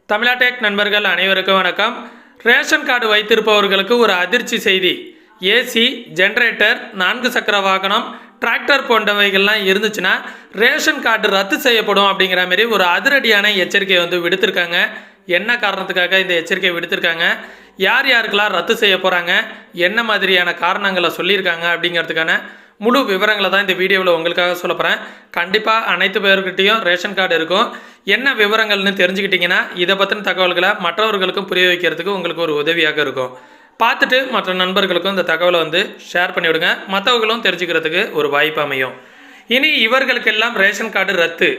Tamilatech நண்பர்கள் அனைவருக்கும் வணக்கம். ரேஷன் கார்டு வைத்திருப்பவர்களுக்கு ஒரு அதிர்ச்சி செய்தி. ஏசி, ஜெனரேட்டர், 4 சக்கர வாகனம், டிராக்டர் போன்றவைகள்லாம் இருந்துச்சுன்னா ரேஷன் கார்டு ரத்து செய்யப்படும் அப்படிங்கிற மாதிரி ஒரு அதிரடியான எச்சரிக்கை விடுத்திருக்காங்க. என்ன காரணத்துக்காக இந்த எச்சரிக்கை விடுத்திருக்காங்க, யார் யாருக்கெல்லாம் ரத்து செய்ய போகிறாங்க, என்ன மாதிரியான காரணங்களை சொல்லியிருக்காங்க அப்படிங்கிறதுக்கான முழு விவரங்களை தான் இந்த வீடியோவில் உங்களுக்காக சொல்ல போகிறேன். கண்டிப்பாக அனைத்து பேர்கிட்டையும் ரேஷன் கார்டு இருக்கும். என்ன விவரங்கள்னு தெரிஞ்சுக்கிட்டிங்கன்னா இதை பற்றின தகவல்களை மற்றவர்களுக்கும் புரிய வைக்கிறதுக்கு உங்களுக்கு ஒரு உதவியாக இருக்கும். பார்த்துட்டு மற்ற நண்பர்களுக்கும் இந்த தகவலை ஷேர் பண்ணிவிடுங்க. மற்றவர்களும் தெரிஞ்சுக்கிறதுக்கு ஒரு வாய்ப்பு அமையும். இனி இவர்களுக்கெல்லாம் ரேஷன் கார்டு ரத்து.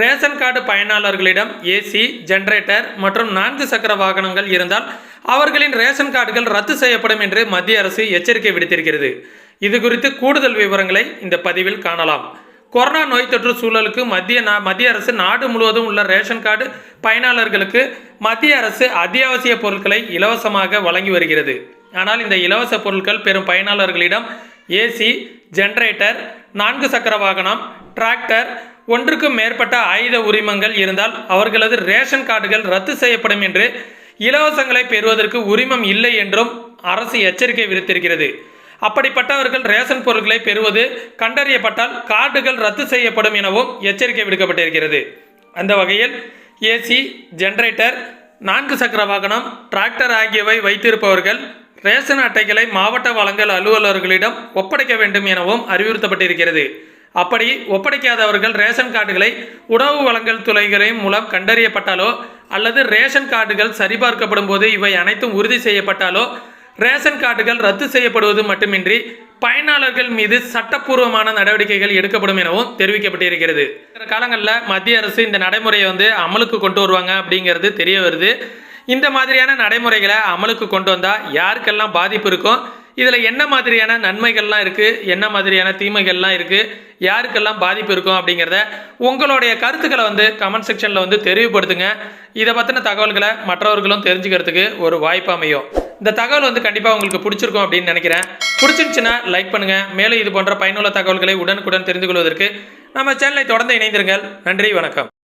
ரேஷன் கார்டு பயனாளர்களிடம் ஏசி, ஜெனரேட்டர் மற்றும் 4 சக்கர வாகனங்கள் இருந்தால் அவர்களின் ரேஷன் கார்டுகள் ரத்து செய்யப்படும் என்று மத்திய அரசு எச்சரிக்கை விடுத்திருக்கிறது. இது குறித்து கூடுதல் விவரங்களை இந்த பதிவில் காணலாம். கொரோனா நோய் தொற்று சூழலுக்கு மத்திய அரசு நாடு முழுவதும் உள்ள ரேஷன் கார்டு பயனாளர்களுக்கு மத்திய அரசு அத்தியாவசிய பொருட்களை இலவசமாக வழங்கி வருகிறது. ஆனால் இந்த இலவச பொருட்கள் பெறும் பயனாளர்களிடம் ஏசி, ஜெனரேட்டர், 4 சக்கர வாகனம், டிராக்டர், ஒன்றுக்கும் மேற்பட்ட ஆயுத உரிமங்கள் இருந்தால் அவர்களது ரேஷன் கார்டுகள் ரத்து செய்யப்படும் என்று, இலவசங்களை பெறுவதற்கு உரிமம் இல்லை என்றும் அரசு எச்சரிக்கை விடுத்திருக்கிறது. அப்படிப்பட்டவர்கள் ரேஷன் பொருட்களை பெறுவது கண்டறியப்பட்டால் கார்டுகள் ரத்து செய்யப்படும் எனவும் எச்சரிக்கை விடுக்கப்பட்டிருக்கிறது. அந்த வகையில் ஏசி, ஜெனரேட்டர், 4 சக்கர வாகனம், டிராக்டர் ஆகியவை வைத்திருப்பவர்கள் ரேஷன் அட்டைகளை மாவட்ட வழங்கல் அலுவலர்களிடம் ஒப்படைக்க வேண்டும் எனவும் அறிவுறுத்தப்பட்டிருக்கிறது. அப்படி ஒப்படைக்காதவர்கள் ரேஷன் கார்டுகளை உணவு வழங்கல் துறைகளின் மூலம் கண்டறியப்பட்டாலோ அல்லது ரேஷன் கார்டுகள் சரிபார்க்கப்படும் போது இவை அனைத்தும் உறுதி செய்யப்பட்டாலோ ரேஷன் கார்டுகள் ரத்து செய்யப்படுவது மட்டுமின்றி பயனாளர்கள் மீது சட்டப்பூர்வமான நடவடிக்கைகள் எடுக்கப்படும் எனவும் தெரிவிக்கப்பட்டிருக்கிறது. காலங்களில் மத்திய அரசு இந்த நடைமுறையை அமலுக்கு கொண்டு வருவாங்க அப்படிங்கிறது தெரிய வருது. இந்த மாதிரியான நடைமுறைகளை அமலுக்கு கொண்டு வந்தால் யாருக்கெல்லாம் பாதிப்பு இருக்கும், இதில் என்ன மாதிரியான நன்மைகள்லாம் இருக்குது, என்ன மாதிரியான தீமைகள்லாம் இருக்குது, யாருக்கெல்லாம் பாதிப்பு இருக்கும் அப்படிங்கிறத உங்களுடைய கருத்துக்களை கமெண்ட் செக்ஷனில் தெரிவுபடுத்துங்க. இதை பற்றின தகவல்களை மற்றவர்களும் தெரிஞ்சுக்கிறதுக்கு ஒரு வாய்ப்பு அமையும். இந்த தகவல் கண்டிப்பாக உங்களுக்கு பிடிச்சிருக்கும் அப்படின்னு நினைக்கிறேன். பிடிச்சிருந்துச்சுன்னா லைக் பண்ணுங்கள். மேலும் இது போன்ற பயனுள்ள தகவல்களை உடனுக்குடன் தெரிந்து கொள்வதற்கு நம்ம சேனலை தொடர்ந்து இணைந்திருங்கள். நன்றி, வணக்கம்.